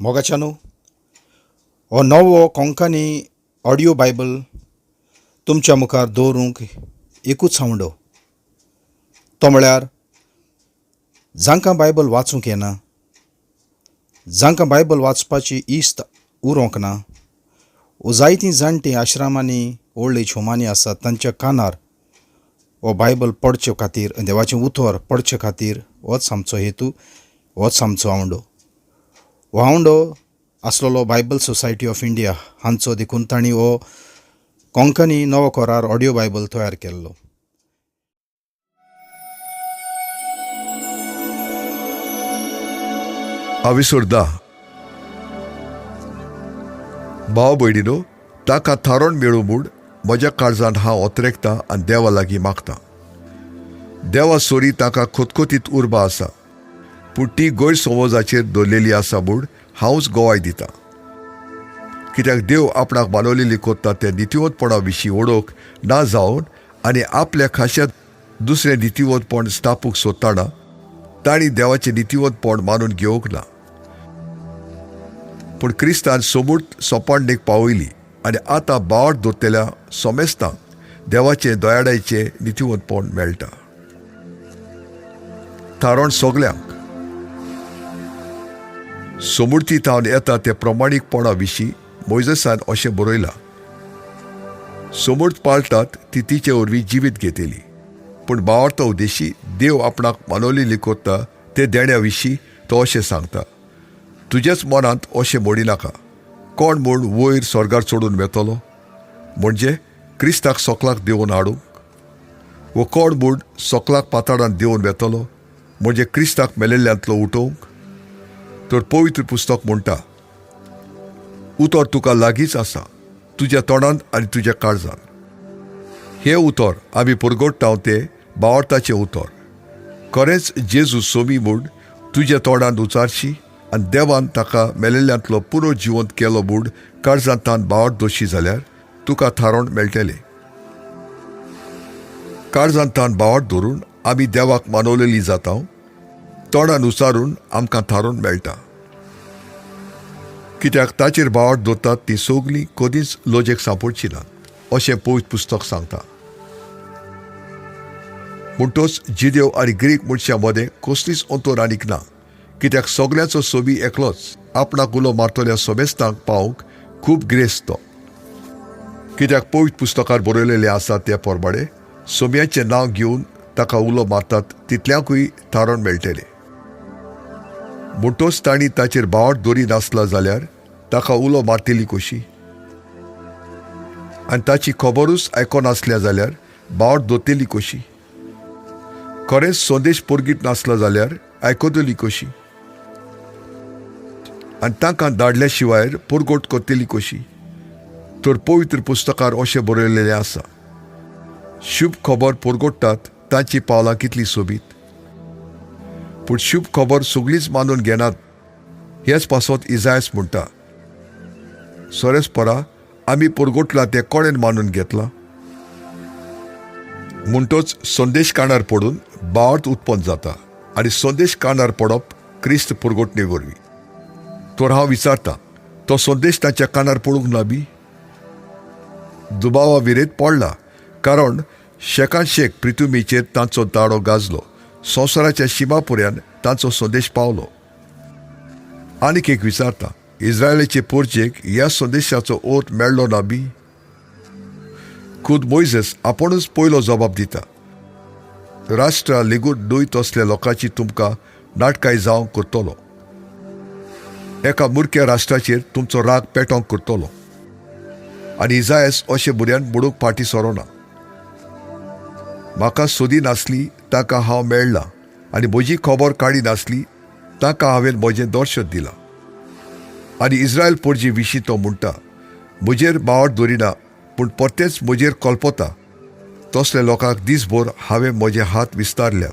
मोगाच्यानो हो नवो Konkani audio Bible तुमच्या मुखार दवरूंक एकूच सांवडो तो म्हळ्यार जांकां बायबल वाचूंक येना, जांकां बायबल वाचपाची इस्त उरोंक ना, वो जायतीं जाणटीं आश्रमांनी ओल्ड एज होमांनी आसात तांच्या कानार हो बायबल पडचे खातीर, देवाचें उतर पडचे खातीर होच आमचो हेतू, होच आमचो आवंडो. हो आवंडो आसलेलो बायबल सोसायटी ऑफ इंडिया हांचो देखून तांणी हो कोंकणी नवो कोरार ऑडियो बायबल तयार केल्लो. आवेसोर धा. भाव भयणीनो, ताका थारोन मेळूं म्हूण म्हज्या काळजांत हांव ओतरेकतां आनी देवा लागीं मागतां. देवा सोरी ताका खोतखोतीत उर्बा आसा, पूण ती गैरसमजाचेर दवरलेली आसा म्हूण हांवूच गोवाय दितां. कित्याक देव आपणाक बांदवलेली कोत्ता ते नितिवतपणा विशीं ओळख ना जावन आनी आपल्या खाशा दुसरें नितिवतपण स्थापूंक सोदताना तांणी देवाचें नितिवतपण मानून घेवंक ना. पूण क्रिस्तान सोमूट सोंपणणेक पावयली आनी आतां बावट दवरलेल्या सोमेस्तांक देवाचें दयाळायेचें नितिवतपण मेळटा. थारोन सोगल्यांक सोमुर्तीतावन येता ते प्रमाणीकपणा विशीं मोइजेसान अशें बरयलां. सोमूर्त पाळटात ती तिचे वरवीं जिवीत घेतली, पूण बावरता उद्देशी देव आपणाक मानवलेली कोत्ता ते देण्या विशीं तो अशें सांगता. तुजेच मनांत अशें म्हणी नाका, कोण म्हूण वयर स्वर्गार चडून वेतलो, म्हणजे क्रिस्ताक सोकलाक देंवन हाडूंक, वो कोण म्हूण सोकलाक पाताळांत देंवन वेतलो, म्हणजे क्रिस्ताक मेलेल्ल्यांतलो उठोवंक. तर पवित्र पुस्तक म्हणटा, उतर तुका लागींच आसा, तुज्या तोंडांत आनी तुज्या काळजांत. हें उतर आमी पुरगोडटाव तें बावरताचें उतर. खरेंच जेजू सोमी म्हूण तुज्या तोंडांत उचारशी आनी देवान ताका मेलेल्ल्यांतलो पुरो जिवंत केलो म्हूण काळजांतान बावट दोशी जाल्यार तुका थारोन मेळटलें. काळजांतान बावट धरून आमी देवाक मानवलेली जाता, तोंडान उचारून आमकां थारोन मेळटा. कित्याक ताचेर बावट दवरतात ती सोगलीं कदींच लोजेक सांपडची नात अशें पवित्र पुस्तक सांगता. म्हणटोच जिदेव आनी ग्रीक मनशां मदें कसलीच अंतर आनीक ना, कित्याक सगळ्यांचो सोबी एकलोच आपणाक उलो मारतल्या सोमेस्तांक पावंक खूब ग्रेस्त तो. कित्याक पवित्र पुस्तकार बरयलेलें आसा त्या प्रमाणें सोम्याचें नांव घेवन ताका उलो मारतात तितल्यांकूय थारोन मेळटलें. म्हणटोच तांणी ताचेर बावट दवरी नासला जाल्यार ताका उलो मारतली कशी, आनी ताची खबरूच आयकोनासल्या जाल्यार बावट दवरतली कशी. खरेंच संदेश पुरगीत नासलो जाल्यार आयकतली कशी, आनी तांकां धाडल्या शिवाय पुरगोट करतली कशी. तर पवित्र पुस्तकार अशें बरयलेलें आसा, शुभ खबर पुरगोडटात तांची पावलां कितली सोबीत. पूण शुभ खबर सगळींच मानून घेनात. हेच पासत इजायस म्हणटा, सोरेस परा आमी पुरगोटला तें कोणेन मानून घेतलां. म्हणटोच संदेश कानार पडून बावट उत्पन्न जाता आनी संदेश कानार पडप क्रिस्त पुरगोटणे वरवीं. तर हांव विचारतां, तो संदेश तांच्या कानार पडूंक ना बी? दुबावा विरेत पडला, कारण शेकान शेक पृथ्वीचेर तांचो दाडो गाजलो, संवसाराच्या शिमापुऱ्यान तांचो संदेश पावलो. आनीक एक विचारता, इस्रायलाचे पोरचेक ह्या संदेशाचो ओत मेळ्ळो ना बी? खुद मोइजेस आपुणूच पयलो जबाब दिता, राष्ट्रा लेगून न्हय तसल्या लोकांची तुमकां नाटकाय जावंक करतलो, एका मुर्ख्या राष्ट्राचेर तुमचो राग पेटोवंक करतलो. आनी इजायस अशें बुऱ्यान म्हणूंक फाटीं सरोना. म्हाका सोदी नासली ताका हांव मेळ्ळां, आनी म्हजी खबर काडी नासली ताका हांवें म्हजें दर्शन दिलां. आनी इस्रायल पोरजी विशीं तो म्हणटा, म्हजेर बावट दवरिना पूण परतेच म्हजेर कल्पता तसल्या लोकांक दिसभर हांवें म्हजे हात विस्तारल्यात.